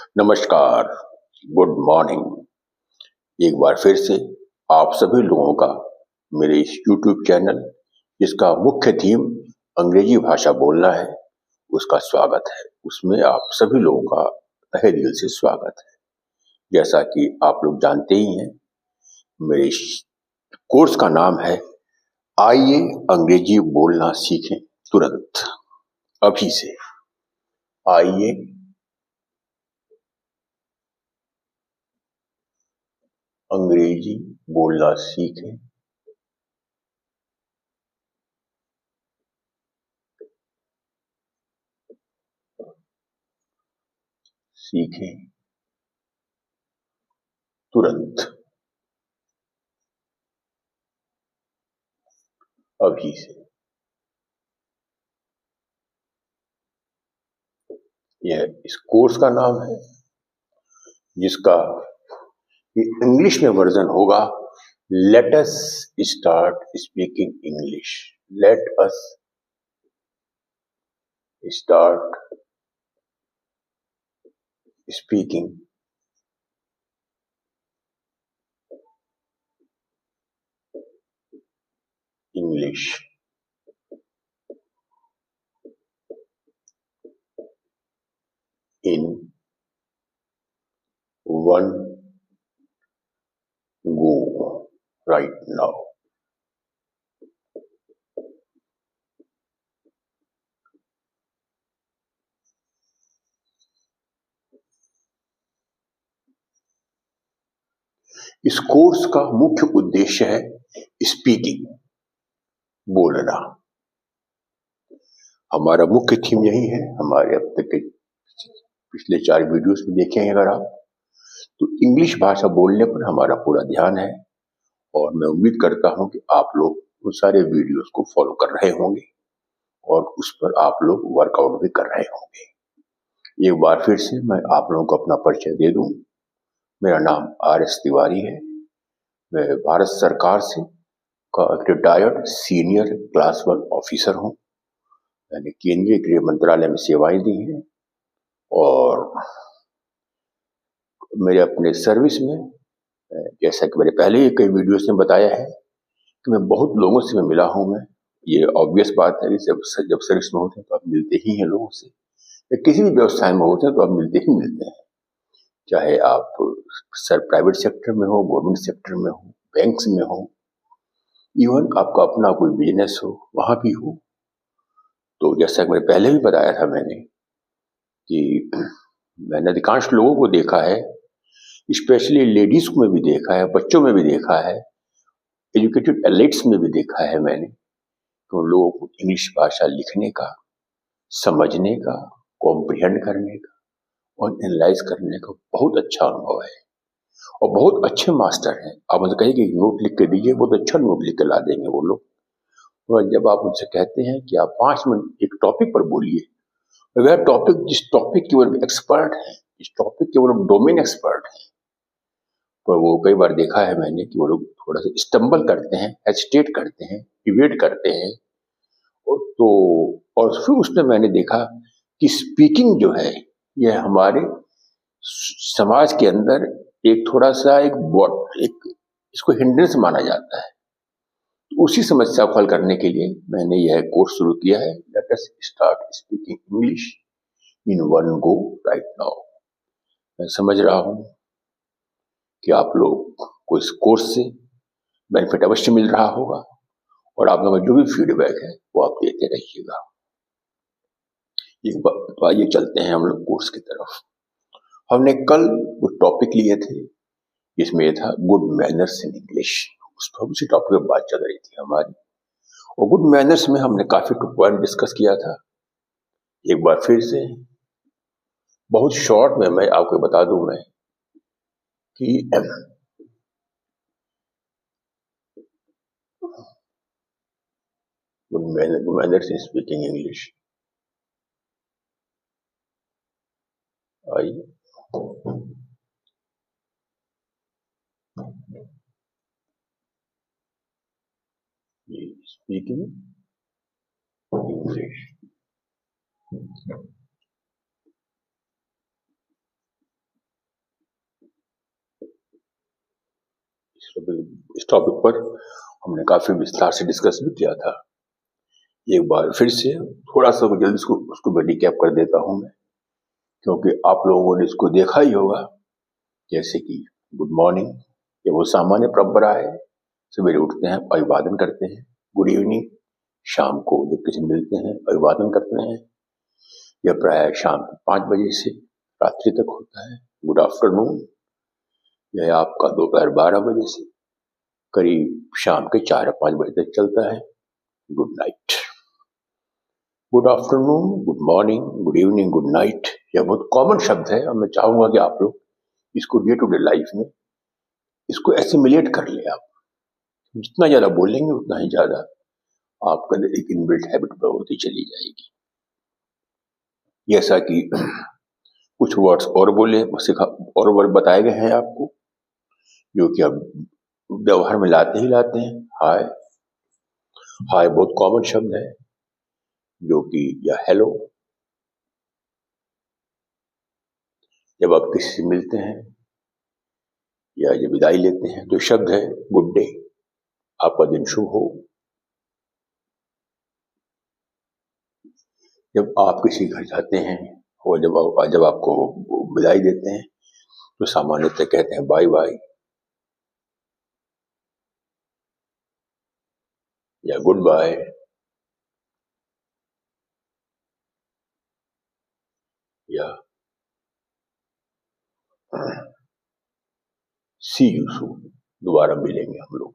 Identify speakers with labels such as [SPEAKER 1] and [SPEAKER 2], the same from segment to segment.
[SPEAKER 1] नमस्कार, good morning. एक बार फिर से आप सभी लोगों का मेरे इस यूट्यूब चैनल, जिसका मुख्य थीम अंग्रेजी भाषा बोलना है, उसका स्वागत है। उसमें आप सभी लोगों का तहे दिल से स्वागत है। जैसा कि आप लोग जानते ही हैं, मेरे इस कोर्स का नाम है आइए अंग्रेजी बोलना सीखें तुरंत, अभी से। आइए अंग्रेजी बोलना सीखें तुरंत, अभी से। यह इस कोर्स का नाम है, जिसका इंग्लिश में वर्जन होगा let us start speaking English. Let us start speaking English in one go right now. इस कोर्स का मुख्य उद्देश्य है स्पीकिंग, बोलना। हमारा मुख्य थीम यही है। हमारे अब तक के पिछले 4 वीडियोस में देखे हैं अगर आप, तो इंग्लिश भाषा बोलने पर हमारा पूरा ध्यान है। और मैं उम्मीद करता हूं कि आप लोग उन सारे वीडियोस को फॉलो कर रहे होंगे और उस पर आप लोग वर्कआउट भी कर रहे होंगे। एक बार फिर से मैं आप लोगों को अपना परिचय दे दूं। मेरा नाम RS तिवारी है। मैं भारत सरकार से का रिटायर्ड सीनियर क्लास 1 ऑफिसर हूं। मैंने केंद्रीय गृह मंत्रालय में सेवाएं दी हैं और मेरे अपने सर्विस में, जैसा कि मैंने पहले ही कई वीडियोस में बताया है, कि मैं बहुत लोगों से मिला हूं। मैं, ये ऑब्वियस बात है कि जब जब सर्विस में होते हैं तो आप मिलते ही हैं लोगों से, या किसी भी व्यवसाय में होते हैं तो आप मिलते ही मिलते हैं। चाहे आप प्राइवेट सेक्टर में हो, गवर्नमेंट सेक्टर में हो, बैंक्स में हो, इवन आपका अपना कोई बिजनेस हो, वहां भी हो। तो जैसा कि मैंने पहले भी बताया था कि मैंने अधिकांश लोगों को देखा है, स्पेशली लेडीज में भी देखा है, बच्चों में भी देखा है, एजुकेटेड एलिट्स में भी देखा है मैंने, तो लोगों को इंग्लिश भाषा लिखने का, समझने का, कॉम्प्रिहेंड करने का और एनालाइज करने का बहुत अच्छा अनुभव है और बहुत अच्छे मास्टर हैं। आप उनसे कहिए कि नोट लिख के दीजिए, बहुत अच्छा नोट लिख के ला देंगे वो लोग। और जब आप उनसे कहते हैं कि आप 5 मिनट एक टॉपिक पर बोलिए, वह टॉपिक जिस टॉपिक के वो एक्सपर्ट है, इस टॉपिक के वो डोमेन एक्सपर्ट है, पर वो कई बार देखा है मैंने कि वो लोग थोड़ा सा स्टम्बल करते हैं, हेजिटेट करते हैं, डिबेट करते हैं। और तो और फिर उसमें मैंने देखा कि स्पीकिंग जो है, यह हमारे समाज के अंदर एक थोड़ा सा एक इसको हिंड्रेंस माना जाता है। तो उसी समस्या को हल करने के लिए मैंने यह कोर्स शुरू किया है, let us start speaking English in one go right now. मैं समझ रहा हूं कि आप लोग को इस कोर्स से बेनिफिट अवश्य मिल रहा होगा और आप लोगों का जो भी फीडबैक है वो आप देते रहिएगा। एक बार तो आइए चलते हैं हम लोग कोर्स की तरफ। हमने कल कुछ टॉपिक लिए थे, जिसमें यह था गुड मैनर्स इन इंग्लिश। उसी टॉपिक पर बात चल रही थी हमारी, और गुड मैनर्स में हमने काफी पॉइंट डिस्कस किया था। एक बार फिर से बहुत शॉर्ट में मैं आपको बता दूं मैं कि good manners in speaking English. आइए, स्पीकिंग इंग्लिश। इस टॉपिक पर हमने काफी विस्तार से डिस्कस भी किया था। एक बार फिर से थोड़ा सा जल्दी उसको मैं रिकैप कर देता हूं मैं, क्योंकि आप लोगों ने इसको देखा ही होगा। जैसे कि गुड मॉर्निंग, ये वो सामान्य परंपरा है, सवेरे उठते हैं अभिवादन करते हैं। गुड इवनिंग, शाम को जब किसी मिलते हैं अभिवादन करते हैं। यह प्राय शाम को 5 बजे से रात्रि तक होता है। गुड आफ्टरनून, यह आपका दोपहर 12 बजे से करीब शाम के 4 या 5 बजे तक चलता है। Good night, good afternoon, good morning, good evening, good night, यह बहुत कॉमन शब्द है और मैं चाहूंगा कि आप लोग इसको डे टू डे लाइफ में इसको एसिमिलेट कर ले। आप जितना ज्यादा बोलेंगे उतना ही ज्यादा आपका एक इनबिल्ट हैबिट होती चली जाएगी। जैसा कि कुछ वर्ड्स और बोले और वर्ड बताए गए हैं आपको, जो कि अब व्यवहार में लाते ही लाते हैं। हाय, हाय बहुत कॉमन शब्द है, जो कि या हेलो जब आप किसी से मिलते हैं या जब विदाई लेते हैं तो शब्द है गुड डे, आपका दिन शुभ हो। जब आप किसी घर जाते हैं और जब आपको विदाई देते हैं तो सामान्यतः कहते हैं बाय बाय या गुड बाय या सी यू सून, दोबारा मिलेंगे हम लोग।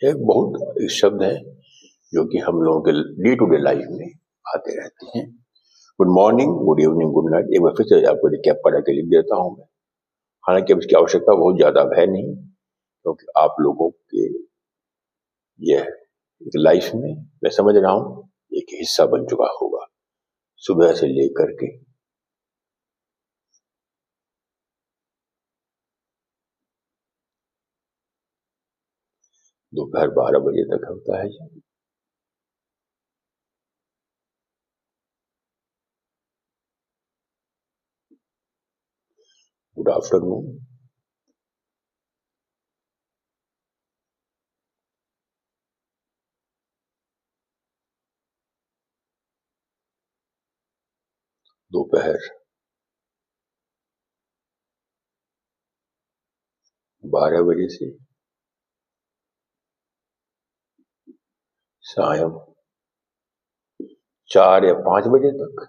[SPEAKER 1] एक बहुत शब्द है जो कि हम लोगों के डे टू डे लाइफ में आते रहते हैं। Good morning, good evening, good night, एक बार फिर से आपको रिकैप करा के लिख देता हूं मैं। हालांकि अब इसकी आवश्यकता बहुत ज्यादा है नहीं, क्योंकि आप लोगों के यह एक लाइफ में मैं समझ रहा हूं एक हिस्सा बन चुका होगा, सुबह से लेकर के दोपहर 12 बजे तक होता है। गुड आफ्टरनून, दोपहर 12 बजे से सायं 4 या 5 बजे तक।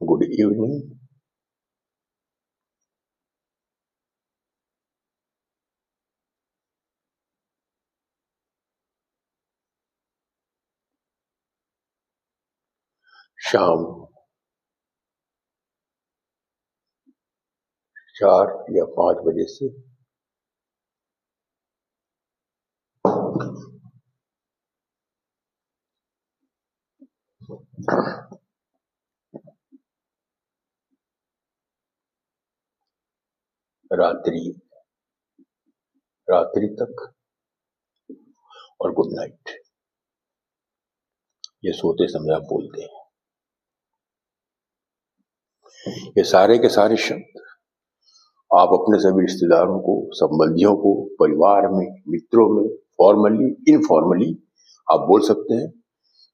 [SPEAKER 1] गुड इवनिंग, शाम 4 या 5 बजे से रात्रि तक और गुड नाइट, ये सोते समय आप बोलते हैं। ये सारे के सारे शब्द आप अपने सभी रिश्तेदारों को, संबंधियों को, परिवार में, मित्रों में, फॉर्मली इनफॉर्मली आप बोल सकते हैं।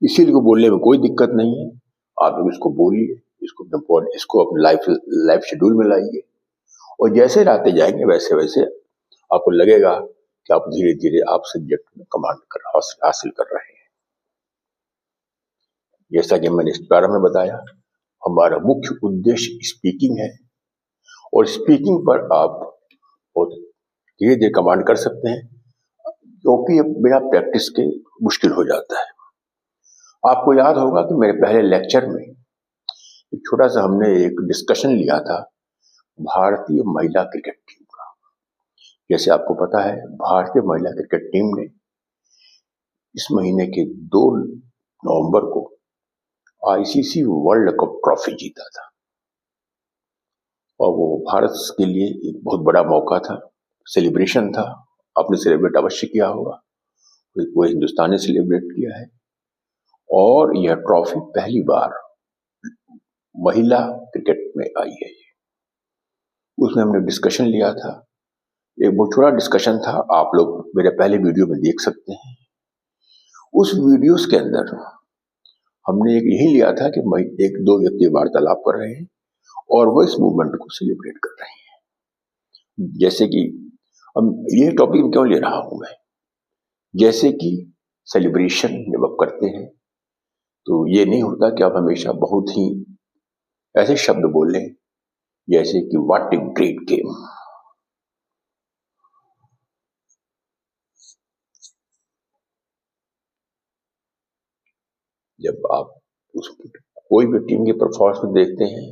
[SPEAKER 1] इसीलिए को बोलने में कोई दिक्कत नहीं है। आप लोग इसको बोलिए, इसको अपने लाइफ शेड्यूल में लाइए, और जैसे लाते जाएंगे वैसे वैसे आपको लगेगा कि आप धीरे धीरे आप सब्जेक्ट में कमांड हासिल कर रहे हैं। जैसा कि मैंने इस प्रारंभ में बताया, हमारा मुख्य उद्देश्य स्पीकिंग है, और स्पीकिंग पर आप बहुत धीरे धीरे कमांड कर सकते हैं, क्योंकि बिना प्रैक्टिस के मुश्किल हो जाता है। आपको याद होगा कि मेरे पहले लेक्चर में एक छोटा सा हमने एक डिस्कशन लिया था भारतीय महिला क्रिकेट टीम का। जैसे आपको पता है, भारतीय महिला क्रिकेट टीम ने इस महीने के 2 नवंबर को आईसीसी वर्ल्ड कप ट्रॉफी जीता था, और वो भारत के लिए एक बहुत बड़ा मौका था, सेलिब्रेशन था। आपने सेलिब्रेट अवश्य किया होगा, वो हिंदुस्तान ने सेलिब्रेट किया है। और यह ट्रॉफी पहली बार महिला क्रिकेट में आई है। उसमें हमने डिस्कशन लिया था, एक बहुत छोटा डिस्कशन था, आप लोग मेरे पहले वीडियो में देख सकते हैं। उस वीडियोस के अंदर हमने एक यही लिया था कि एक दो व्यक्ति वार्तालाप कर रहे हैं और वो इस मूवमेंट को सेलिब्रेट कर रहे हैं। जैसे कि अब ये टॉपिक क्यों ले रहा हूं मैं, जैसे कि सेलिब्रेशन जब आप करते हैं तो ये नहीं होता कि आप हमेशा बहुत ही ऐसे शब्द बोल लें जैसे कि व्हाट ए ग्रेट गेम। जब आप कोई भी टीम की परफॉर्मेंस को देखते हैं,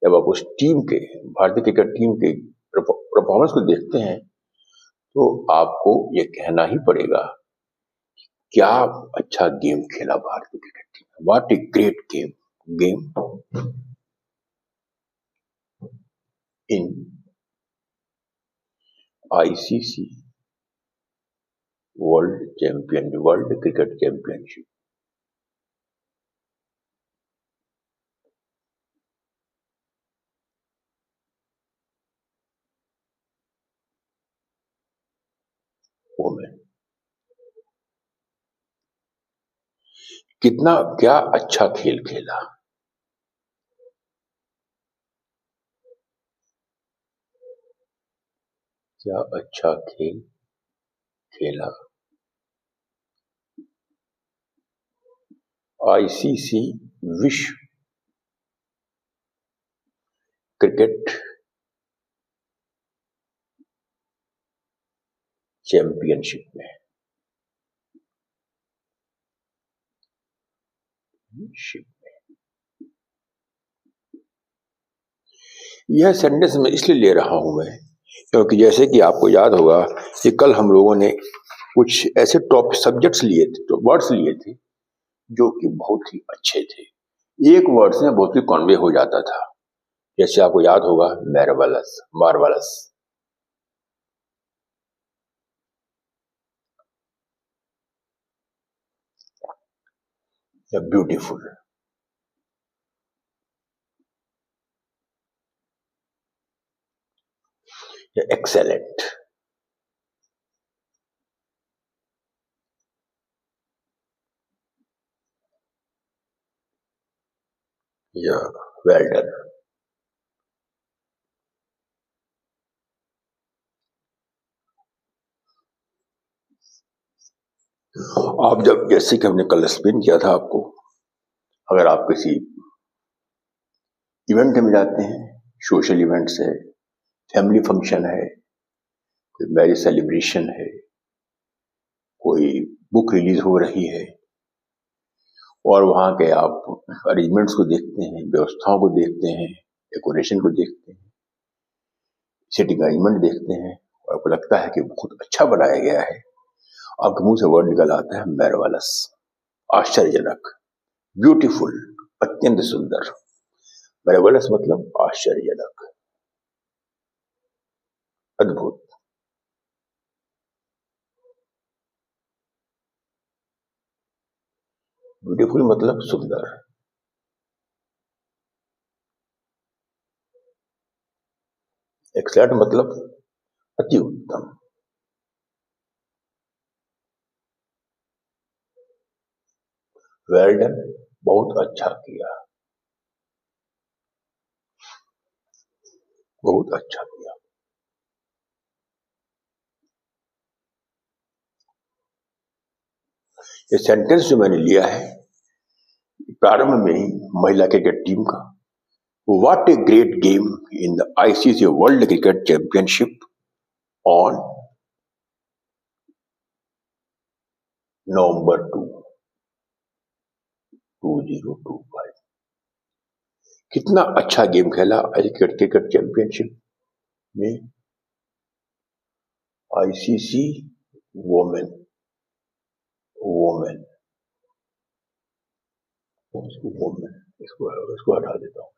[SPEAKER 1] जब आप उस टीम के भारतीय क्रिकेट टीम के परफॉर्मेंस को देखते हैं तो आपको ये कहना ही पड़ेगा क्या अच्छा गेम खेला भारतीय cricket team, what a great game in ICC world cricket championship. कितना क्या अच्छा खेल खेला, क्या अच्छा खेल खेला। आईसीसी विश्व क्रिकेट चैंपियनशिप में यह सेंटेंस मैं इसलिए ले रहा हूं मैं क्योंकि जैसे कि आपको याद होगा कि कल हम लोगों ने कुछ ऐसे टॉप सब्जेक्ट्स लिए थे, तो वर्ड्स लिए थे जो कि बहुत ही अच्छे थे। एक वर्ड से बहुत ही कन्वे हो जाता था। जैसे आपको याद होगा मैरवलस, मार्वलस, या ब्यूटीफुल, या एक्सेलेंट, या वेल डन। आप जब जैसे कि हमने कल एक्सप्लेन किया था आपको, अगर आप किसी इवेंट में जाते हैं, सोशल इवेंट्स है, फैमिली फंक्शन है, कोई मैरिज सेलिब्रेशन है, कोई बुक रिलीज हो रही है और वहां के आप अरेंजमेंट्स को देखते हैं, व्यवस्थाओं को देखते हैं, डेकोरेशन को देखते हैं, सिटिंग अरेंजमेंट देखते हैं और आपको लगता है कि बहुत अच्छा बनाया गया है, आपके मुंह से वर्ड निकल आता है मैरवलस, आश्चर्यजनक, ब्यूटीफुल, अत्यंत सुंदर। मैरवलस मतलब आश्चर्यजनक, अद्भुत। ब्यूटीफुल मतलब सुंदर। एक्सेलेंट मतलब अति उत्तम। वेल डन बहुत अच्छा किया, बहुत अच्छा किया। ये सेंटेंस जो मैंने लिया है प्रारंभ में ही महिला क्रिकेट टीम का, what a great game in the ICC world cricket championship on November 2, 2025। कितना अच्छा गेम खेला क्रिकेट चैंपियनशिप में आईसीसी वोमेन वोमेन वोमेन इसको हटा देता हूं।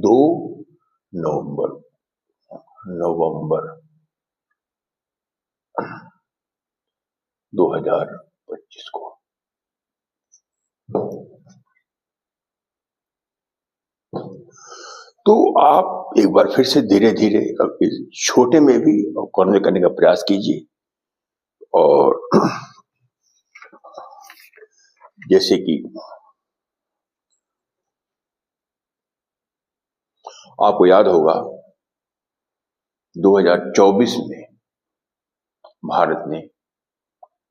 [SPEAKER 1] 2 नवंबर 2025 को तो आप एक बार फिर से धीरे धीरे इस छोटे में भी कॉन्वे करने का प्रयास कीजिए। और जैसे कि आपको याद होगा 2024 में भारत ने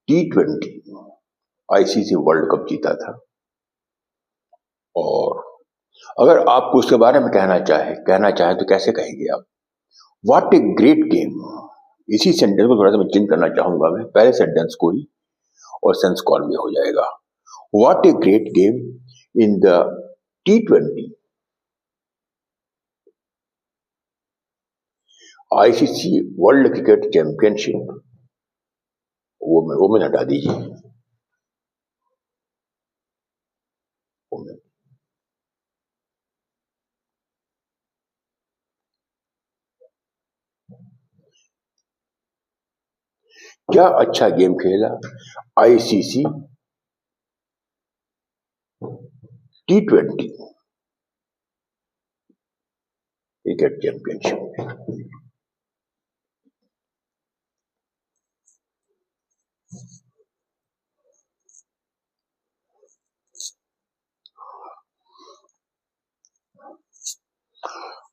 [SPEAKER 1] T20 आईसीसी वर्ल्ड कप जीता था। और अगर आपको उसके बारे में कहना चाहें तो कैसे कहेंगे आप? What a great game. इसी सेंटेंस को थोड़ा सा मैं चेंज करना चाहूंगा, मैं पहले सेंटेंस को ही, और सेंस कॉन्वे हो जाएगा। What a great game in the T20 ICC world cricket championship. वो मैं हटा दीजिए। क्या अच्छा गेम खेला आईसीसी T20 क्रिकेट चैंपियनशिप में।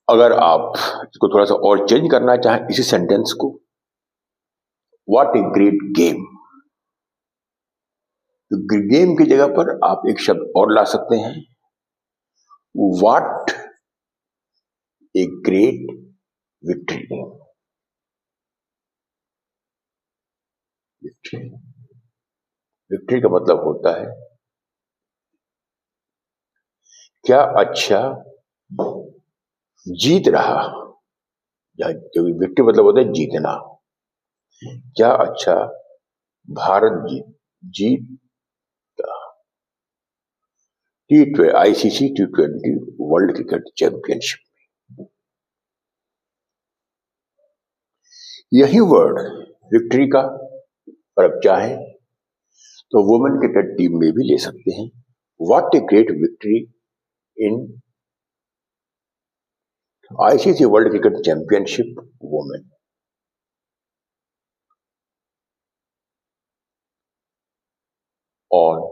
[SPEAKER 1] अगर आप इसको थोड़ा सा और चेंज करना चाहें इसी सेंटेंस को, व्हाट ए ग्रेट गेम, तो गेम की जगह पर आप एक शब्द और ला सकते हैं, what a great victory. Victory का मतलब होता है क्या अच्छा जीत रहा, या जो विक्ट्री मतलब होता है जीतना। क्या अच्छा भारत जीत ICC T20 world cricket championship. यही वर्ड विक्ट्री का, और अब चाहे तो वुमेन क्रिकेट टीम में भी ले सकते हैं। What a great victory in ICC world cricket championship women on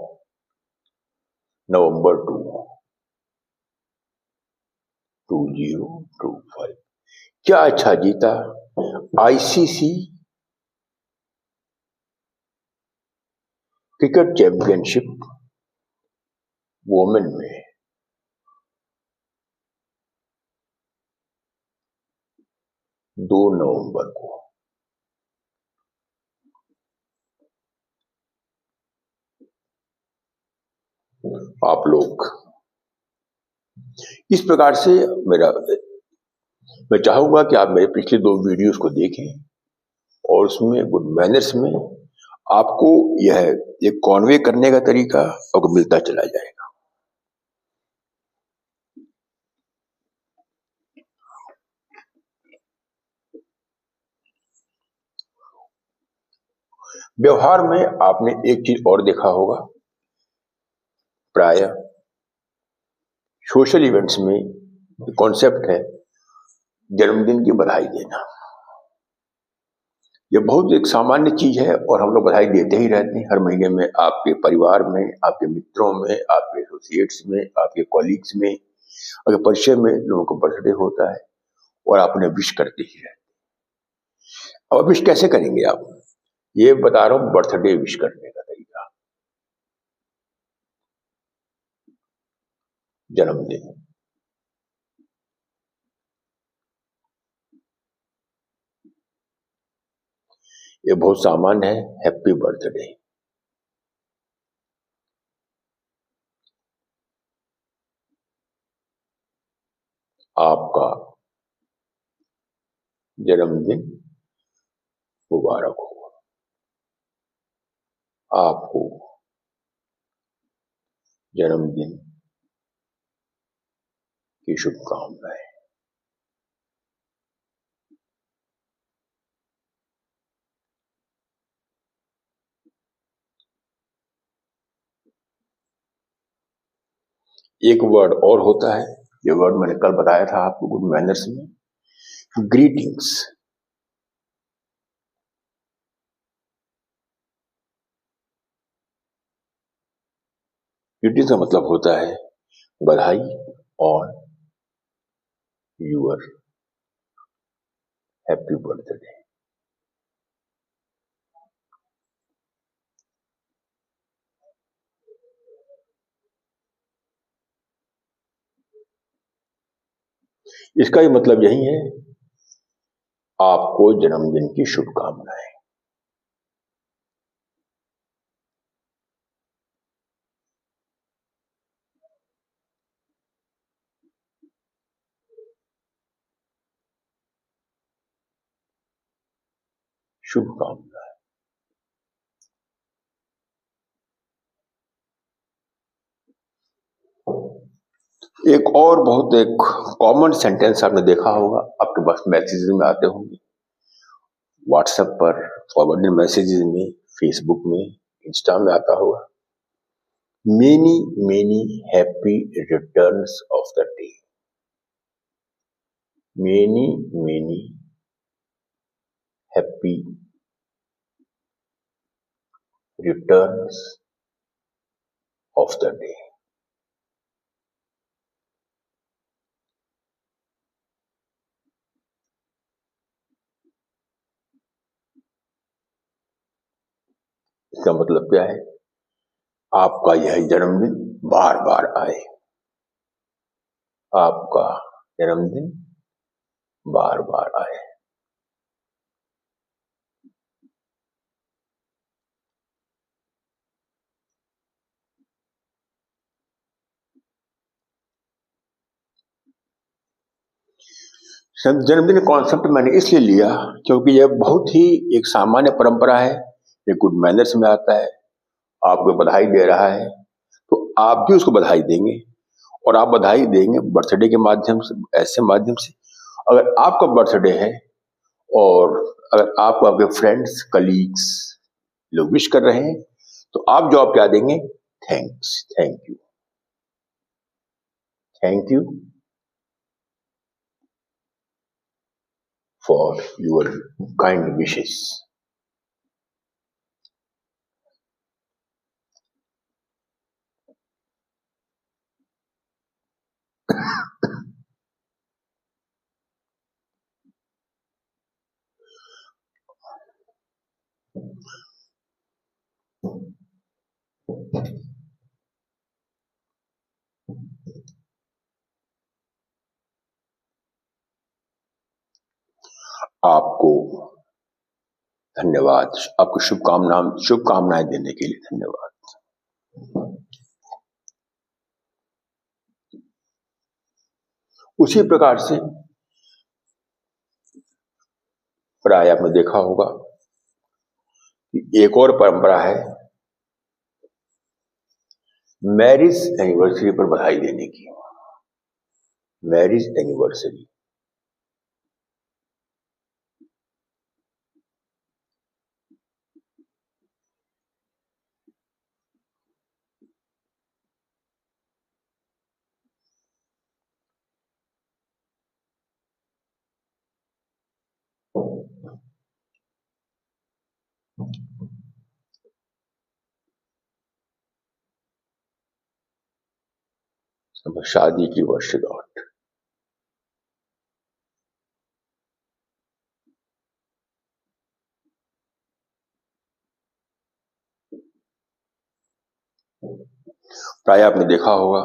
[SPEAKER 1] November 2, 2025। क्या अच्छा जीता आईसीसी क्रिकेट चैंपियनशिप वुमेन में 2 नवंबर को। आप लोग इस प्रकार से मैं चाहूंगा कि आप मेरे पिछले 2 वीडियोस को देखें, और उसमें गुड मैनर्स में आपको यह एक कॉन्वे करने का तरीका आपको मिलता चला जाएगा। व्यवहार में आपने एक चीज और देखा होगा, प्राय सोशल इवेंट्स में कॉन्सेप्ट है जन्मदिन की बधाई देना। ये बहुत एक सामान्य चीज है, और हम लोग बधाई देते ही रहते हैं हर महीने में। आपके परिवार में, आपके मित्रों में, आपके एसोसिएट्स में, आपके कॉलीग्स में, अगर परिचय में लोगों को बर्थडे होता है और आप उन्हें विश करते ही रहते हैं। अब विश कैसे करेंगे आप, ये बता रहा हूं, बर्थडे विश करने का तरीका। जन्मदिन, ये बहुत सामान्य है, हैप्पी बर्थडे। आपका जन्मदिन मुबारक हो, आपको जन्मदिन की शुभकामनाएं। एक वर्ड और होता है ये वर्ड मैंने कल बताया था आपको गुड मैनर्स में, ग्रीटिंग्स। ग्रीटिंग्स का मतलब होता है बधाई ऑन यूर हैप्पी बर्थडे। इसका ही मतलब यही है, आपको जन्मदिन की शुभकामनाएं। शुभकामनाएं। एक और बहुत एक कॉमन सेंटेंस आपने देखा होगा, आपके पास मैसेजेस में आते होंगे, व्हाट्सएप पर फॉरवर्डेड मैसेजेस में, फेसबुक में, इंस्टा में आता होगा, many many happy returns of the day. Many many happy returns of the day. इसका मतलब क्या है, आपका यह जन्मदिन बार बार आए, आपका जन्मदिन बार बार आए। जन्मदिन कॉन्सेप्ट मैंने इसलिए लिया क्योंकि यह बहुत ही एक सामान्य परंपरा है, ये गुड मैनर्स में आता है। आपको बधाई दे रहा है तो आप भी उसको बधाई देंगे, और आप बधाई देंगे बर्थडे के माध्यम से, ऐसे माध्यम से। अगर आपका बर्थडे है और अगर आपको आपके फ्रेंड्स कलीग्स लोग विश कर रहे हैं, तो आप जवाब क्या देंगे, thanks, thank you, thank you for your kind wishes. आपको धन्यवाद, आपको शुभकामनाएं देने के लिए धन्यवाद। उसी प्रकार से प्राय आपने देखा होगा कि एक और परंपरा है मैरिज एनिवर्सरी पर बधाई देने की। मैरिज एनिवर्सरी, शादी की वर्षगांठ। प्राय आपने देखा होगा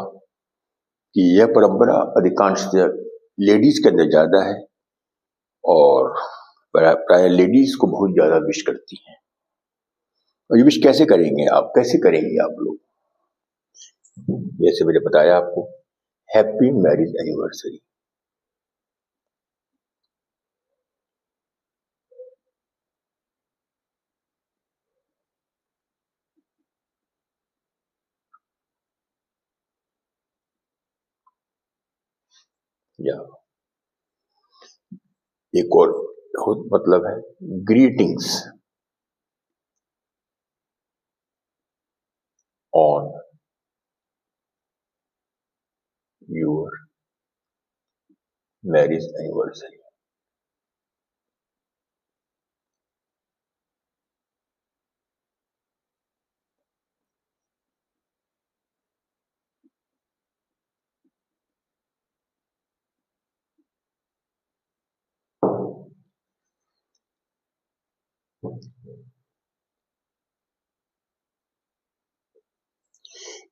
[SPEAKER 1] कि यह परंपरा अधिकांश लेडीज के अंदर ज्यादा है, और प्राय लेडीज को बहुत ज्यादा विश करती हैं। और ये विश कैसे करेंगे आप, कैसे करेंगे आप लोग, जैसे मैंने बताया आपको, हैप्पी मैरिज एनिवर्सरी। या एक और मतलब है greetings on your marriage anniversary.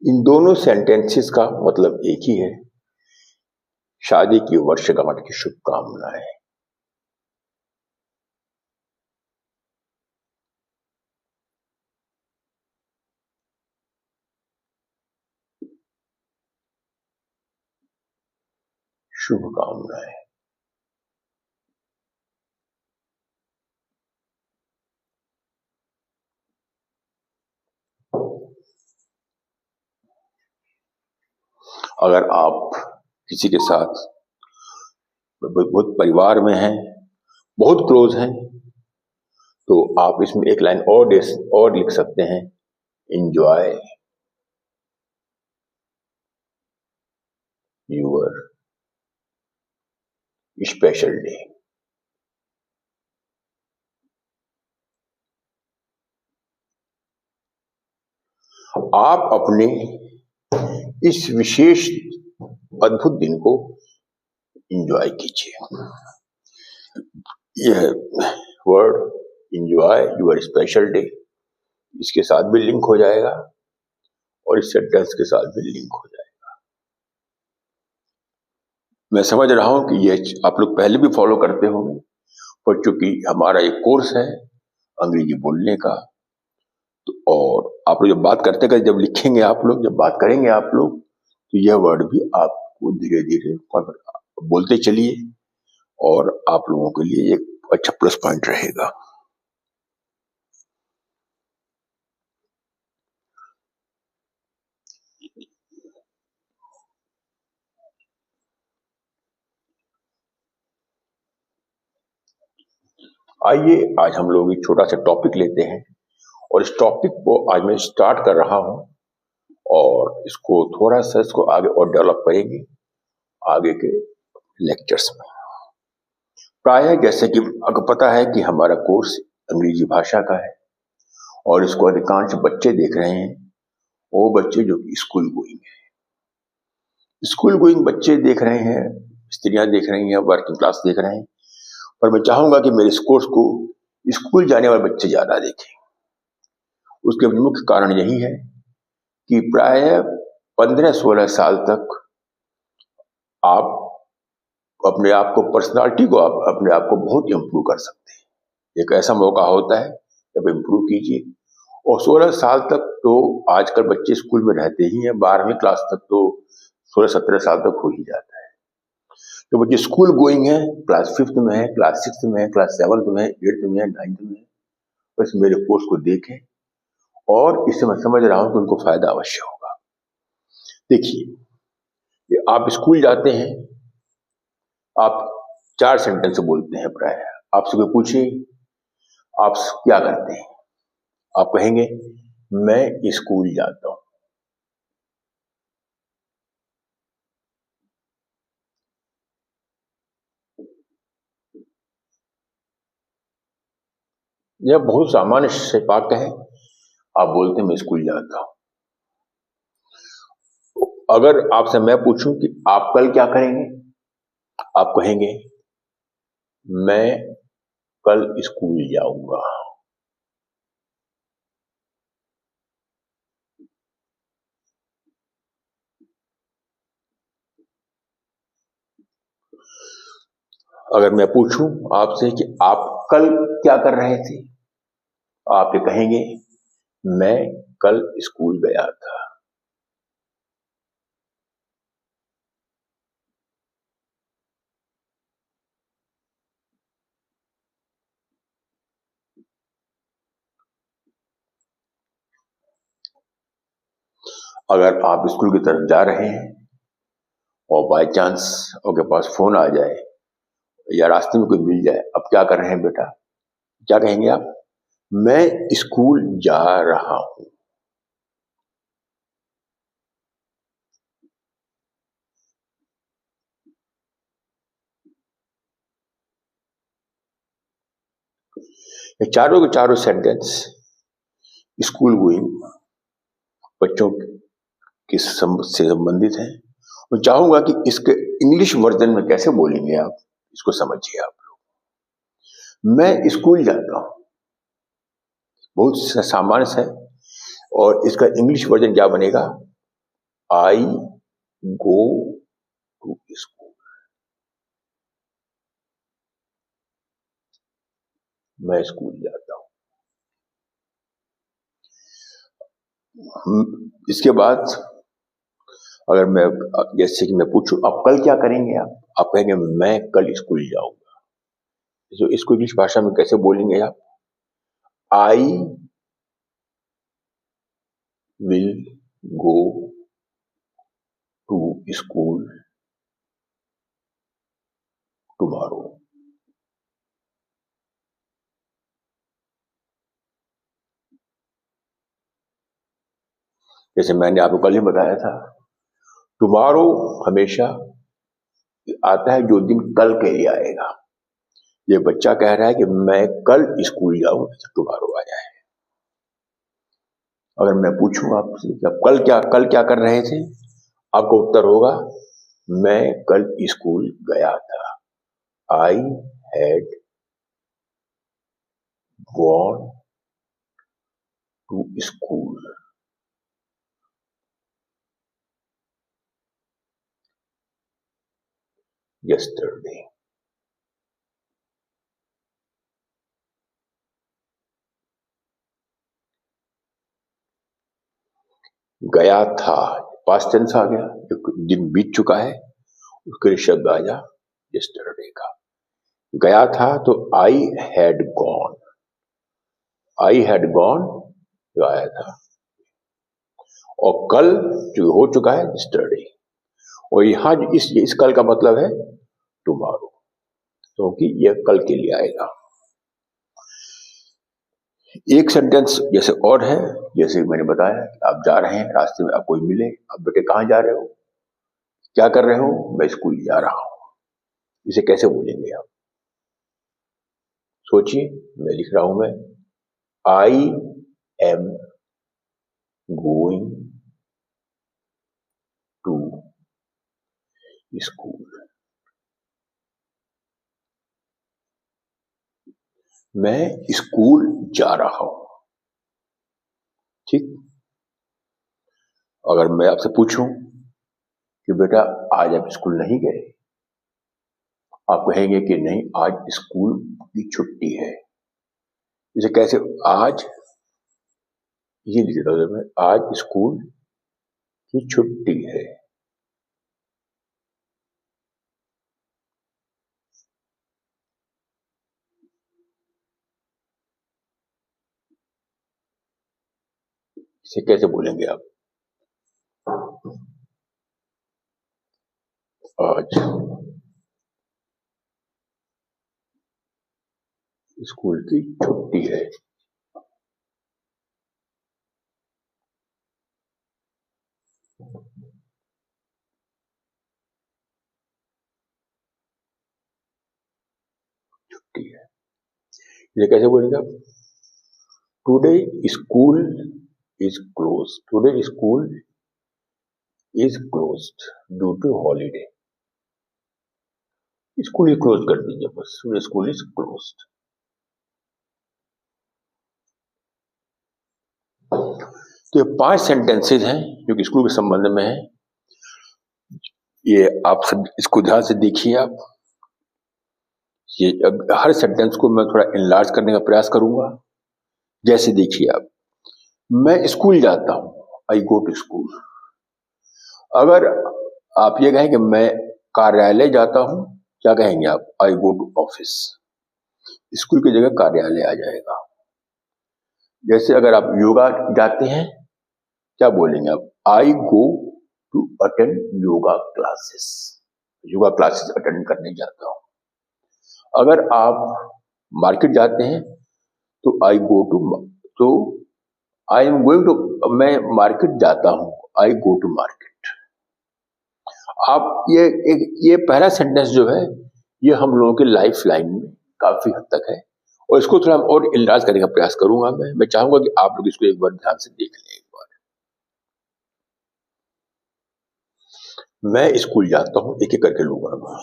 [SPEAKER 1] इन दोनों सेंटेंसेस का मतलब एक ही है, शादी की वर्षगांठ की शुभकामनाएं। शुभकामनाएं। अगर आप किसी के साथ बहुत परिवार में हैं, बहुत क्लोज हैं, तो आप इसमें एक लाइन और लिख सकते हैं, एंजॉय यूर स्पेशल डे। आप अपने इस विशेष अद्भुत दिन को एंजॉय कीजिए। यह word enjoy your special day इसके साथ भी लिंक हो जाएगा और इस सेंटेंस के साथ भी लिंक हो जाएगा। मैं समझ रहा हूं कि यह आप लोग पहले भी फॉलो करते होंगे, पर चूंकि हमारा एक कोर्स है अंग्रेजी बोलने का, तो और आप लोग जब बात करते करते जब लिखेंगे, आप लोग जब बात करेंगे आप लोग, तो यह वर्ड भी आपको धीरे धीरे बोलते चलिए और आप लोगों के लिए एक अच्छा प्लस पॉइंट रहेगा। आइए आज हम लोग एक छोटा सा टॉपिक लेते हैं और इस टॉपिक को आज मैं स्टार्ट कर रहा हूं और इसको थोड़ा सा इसको आगे और डेवलप करेंगे आगे के लेक्चर्स में। प्रायः जैसे कि आपको पता है कि हमारा कोर्स अंग्रेजी भाषा का है और इसको अधिकांश बच्चे देख रहे हैं, वो बच्चे जो कि स्कूल गोइंग है। स्कूल गोइंग बच्चे देख रहे हैं, स्त्रियां देख रही हैं, वर्किंग क्लास देख रहे हैं, पर मैं चाहूंगा कि मेरे इस कोर्स को स्कूल जाने वाले बच्चे ज्यादा देखें। उसके मुख्य कारण यही है कि प्राय 15-16 साल तक आप अपने आप को, पर्सनालिटी को, आप अपने आप को बहुत इम्प्रूव कर सकते हैं। एक ऐसा मौका होता है जब इम्प्रूव कीजिए। और 16 साल तक तो आजकल बच्चे स्कूल में रहते ही हैं, 12वीं क्लास तक तो 16-17 साल तक हो ही जाता है। तो बच्चे स्कूल गोइंग है, क्लास 5th में है, क्लास 6th में है, क्लास 7th में है, 8th में है, 9th में है, बस मेरे कोर्स को देखें और इससे मैं समझ रहा हूं कि उनको फायदा अवश्य होगा। देखिए, आप स्कूल जाते हैं, आप 4 सेंटेंस बोलते हैं प्राय। आपसे कोई पूछे आप क्या करते हैं, आप कहेंगे मैं स्कूल जाता हूं। यह बहुत सामान्य से वाक्य है, आप बोलते हैं मैं स्कूल जाता हूं। अगर आपसे मैं पूछूं कि आप कल क्या करेंगे, आप कहेंगे मैं कल स्कूल जाऊंगा। अगर मैं पूछूं आपसे कि आप कल क्या कर रहे थे, आप ये कहेंगे मैं कल स्कूल गया था। अगर आप स्कूल की तरफ जा रहे हैं और बाय चांस आपके पास फोन आ जाए या रास्ते में कोई मिल जाए, अब क्या कर रहे हैं बेटा, क्या कहेंगे आप, मैं स्कूल जा रहा हूं। ये चारों के चारों सेंटेंस स्कूल गोइंग बच्चों से संबंधित है। मैं चाहूंगा कि इसके इंग्लिश वर्जन में कैसे बोलेंगे आप, इसको समझिए आप लोग। मैं स्कूल जाता हूं, बहुत सामान्य है, और इसका इंग्लिश वर्जन क्या बनेगा? आई गो टू स्कूल। मैं स्कूल जाता हूं। इसके बाद अगर मैं, जैसे कि मैं पूछूं आप कल क्या करेंगे, आप कहेंगे मैं कल स्कूल जाऊंगा। तो इसको इंग्लिश भाषा में कैसे बोलेंगे आप? I will go to school tomorrow. जैसे मैंने आपको कल ही बताया था, टुमारो हमेशा आता है जो दिन कल के लिए आएगा। ये बच्चा कह रहा है कि मैं कल स्कूल जाऊंगा, तो टुमारो आ जाए। अगर मैं पूछूं आपसे कि आप कल क्या कर रहे थे, आपका उत्तर होगा मैं कल स्कूल गया था। I had gone to school yesterday। गया था, पास्ट टेंस आ गया, जो दिन बीत चुका है उसके लिए शब्द आ जा yesterday का। गया था तो आई had gone, I had gone जो आया था, और कल जो हो चुका है yesterday। और यहाँ इस कल का मतलब है टुमारो, क्योंकि यह कल के लिए आएगा। एक सेंटेंस जैसे और है, जैसे मैंने बताया कि आप जा रहे हैं, रास्ते में आप कोई मिले, आप बेटे कहाँ जा रहे हो, क्या कर रहे हो? मैं स्कूल जा रहा हूं। इसे कैसे बोलेंगे आप? सोचिए, मैं लिख रहा हूं, मैं I am going to school. मैं स्कूल जा रहा हूं। ठीक। अगर मैं आपसे पूछूं कि बेटा आज आप स्कूल नहीं गए, आप कहेंगे कि नहीं आज स्कूल की छुट्टी है। इसे कैसे? आज, ये लिख रहा हूं मैं, आज स्कूल की छुट्टी है। इसे कैसे बोलेंगे आप? आज स्कूल की छुट्टी है। छुट्टी है, ये कैसे बोलेंगे आप? Today school is close, today school is closed due to holiday. School ही क्लोज कर दीजिए बस, टुडे स्कूल इज क्लोज्ड। तो ये 5 सेंटेंसेज हैं जो कि स्कूल के संबंध में है। ये आप सब इसको ध्यान से देखिए आप। ये अब हर सेंटेंस को मैं थोड़ा इनलार्ज करने का प्रयास करूंगा। जैसे देखिए आप, मैं स्कूल जाता हूं, आई गो टू स्कूल। अगर आप ये कहें कि मैं कार्यालय जाता हूं, क्या कहेंगे आप? I go to office. School की जगह कार्यालय आ जाएगा। जैसे अगर आप योगा जाते हैं, क्या बोलेंगे आप? I go to attend yoga classes, yoga classes attend करने जाता हूं। अगर आप मार्केट जाते हैं तो आई गो टू, तो आई एम गोइंग टू, मैं मार्केट जाता हूं, आई गो टू मार्केट। आप ये पहला सेंटेंस जो है, ये हम लोगों की लाइफ लाइन में काफी हद तक है, और इसको थोड़ा और इलाज करने का प्रयास करूंगा। मैं चाहूंगा कि आप लोग इसको एक बार ध्यान से देख लें। एक बार मैं स्कूल जाता हूं, एक एक करके लूंगा मैं।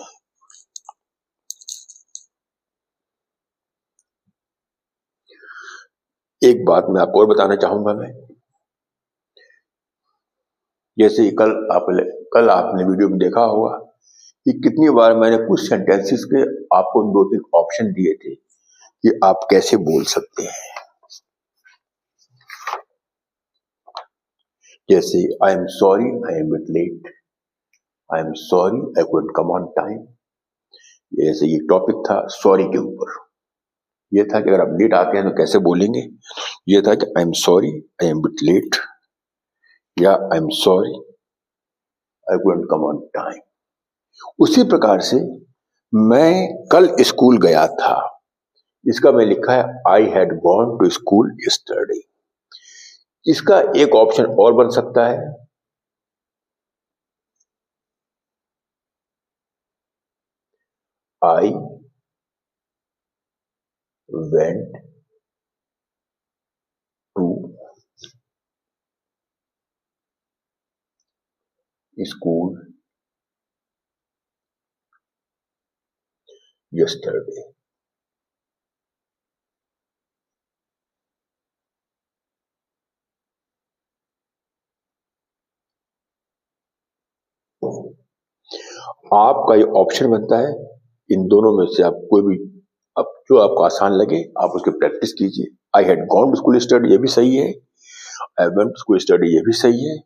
[SPEAKER 1] एक बात मैं आपको और बताना चाहूंगा मैं, जैसे कल आपने वीडियो में देखा होगा कि कितनी बार मैंने कुछ सेंटेंसेस के आपको 2-3 ऑप्शन दिए थे कि आप कैसे बोल सकते हैं। जैसे I am sorry I am bit late, I am sorry I couldn't come on time. जैसे ये टॉपिक था सॉरी के ऊपर, ये था कि अगर आप लेट आते हैं तो कैसे बोलेंगे। ये था कि I am sorry I am bit late, या I am sorry I couldn't come on time. उसी प्रकार से मैं कल स्कूल गया था, इसका मैं लिखा है I had gone to school yesterday. इसका एक ऑप्शन और बन सकता है, I went to school yesterday. आपका ये ऑप्शन बनता है, इन दोनों में से आप कोई भी, अब जो आपको आसान लगे आप उसकी प्रैक्टिस कीजिए। I had gone to school study ये भी सही है, I went to school study ये भी सही है।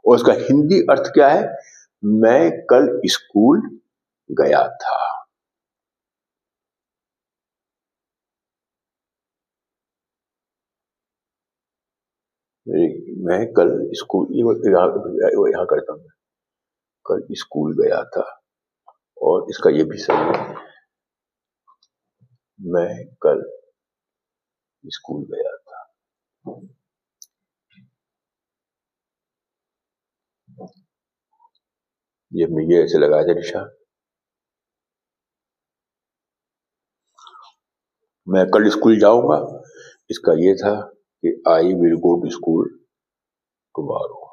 [SPEAKER 1] और उसका हिंदी अर्थ क्या है, मैं कल स्कूल गया था। मैं कल स्कूल, यहाँ करता हूँ, कल स्कूल गया था। और इसका ये भी सही है, मैं कल स्कूल गया था। ये ऐसे लगाया था निशा, मैं कल स्कूल जाऊंगा। इसका ये था कि I will go to school tomorrow.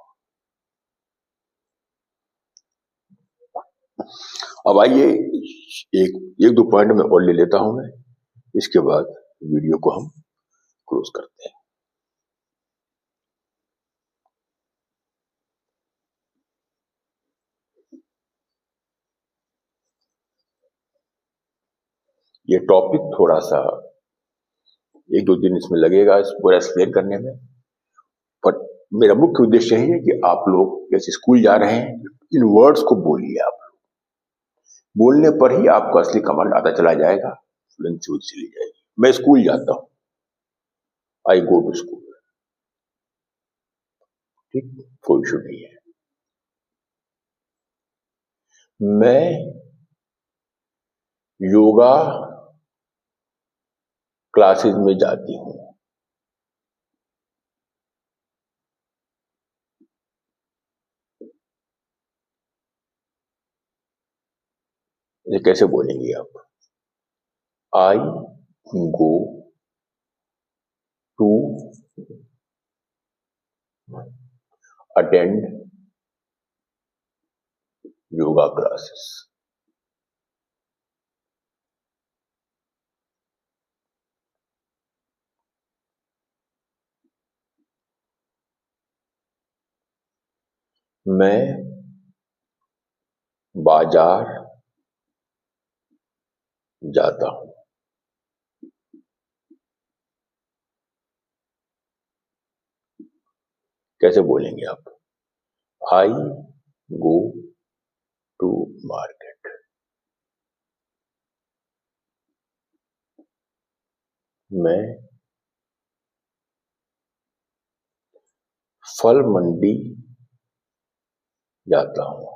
[SPEAKER 1] अब आइए एक दो पॉइंट में और ले लेता हूं मैं, इसके बाद वीडियो को हम क्लोज करते हैं। ये टॉपिक थोड़ा सा 1-2 दिन इसमें लगेगा इस पूरा एक्सप्लेन करने में, पर मेरा मुख्य उद्देश्य यही है कि आप लोग जैसे स्कूल जा रहे हैं इन वर्ड्स को बोलिए। आप बोलने पर ही आपको असली कमांड आता चला जाएगा, फ्लुएंसी चली जाएगी। मैं स्कूल जाता हूं, आई गो टू स्कूल, ठीक, कोई इशू नहीं है। मैं योगा क्लासेस में जाती हूँ, ये कैसे बोलेंगे आप, I go to attend yoga classes. मैं बाजार जाता हूं, कैसे बोलेंगे आप, आई गो टू मार्केट। मैं फल मंडी जाता हूं।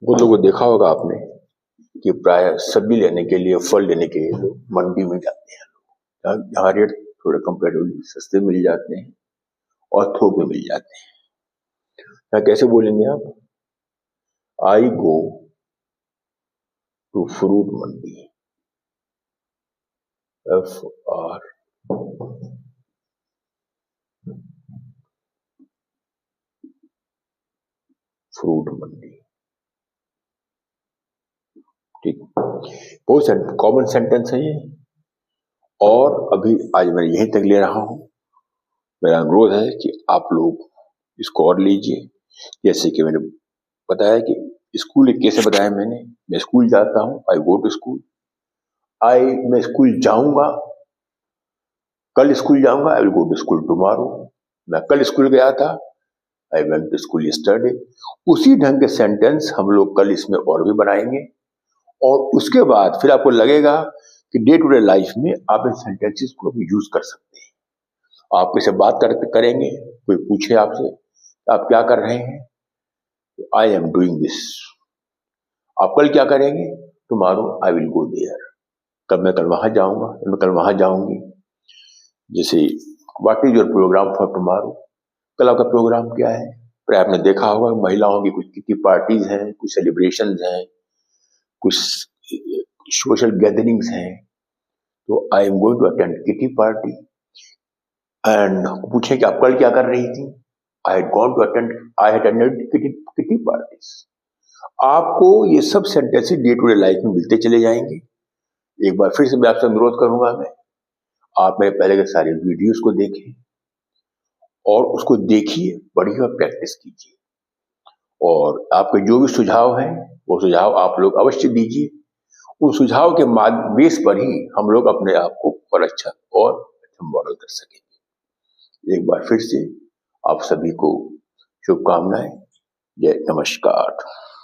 [SPEAKER 1] वो लोगों को देखा होगा आपने कि प्राय सब्जी लेने के लिए, फल लेने के लिए लोग मंडी में जाते हैं। यहाँ रेट थोड़े कंपेरेटिवली सस्ते मिल जाते हैं और थोक में मिल जाते हैं। यहाँ कैसे बोलेंगे आप, I go to fruit mandi, FR fruit mandi. ठीक, बहुत कॉमन सेंटेंस है ये, और अभी आज मैं यहीं तक ले रहा हूं। मेरा अनुरोध है कि आप लोग इसको और लीजिए। जैसे कि मैंने बताया कि स्कूल कैसे बताया मैंने, मैं स्कूल जाता हूं, आई गो टू स्कूल। मैं स्कूल जाऊंगा, कल स्कूल जाऊंगा, I will go to school tomorrow. मैं कल स्कूल गया था, I went to school yesterday. उसी ढंग के सेंटेंस हम लोग कल इसमें और भी बनाएंगे, और उसके बाद फिर आपको लगेगा कि डे टू डे लाइफ में आप इन सेंटेंसेस को भी यूज कर सकते हैं। आप किसी बात करेंगे, कोई पूछे आपसे आप क्या कर रहे हैं, आई एम डूइंग दिस। आप कल क्या करेंगे, tomorrow I will go there. मैं कल वहां जाऊंगा, मैं कल वहां जाऊंगी। जैसे what is your programme for tomorrow, कल आपका प्रोग्राम क्या है। फिर आपने देखा होगा महिलाओं की कुछ किटी पार्टीज हैं, कुछ सेलिब्रेशन हैं, कुछ सोशल गैदरिंग्स हैं, तो I am going to attend kitty party. And पूछे कि आप कल क्या कर रही थी, I had gone to attend, I had attended kitty parties. आपको ये सब sentences day to day life में मिलते चले जाएंगे। एक बार फिर से मैं आपसे अनुरोध करूंगा, आप मेरे पहले के सारे वीडियोस को देखें और उसको देखिए, पढ़िए और प्रैक्टिस कीजिए। और आपके जो भी सुझाव हैं वो सुझाव आप लोग अवश्य दीजिए। उन सुझाव के बेस पर ही हम लोग अपने आप को और अच्छा मॉडल कर सकेंगे। एक बार फिर से आप सभी को शुभकामनाएं। जय नमस्कार।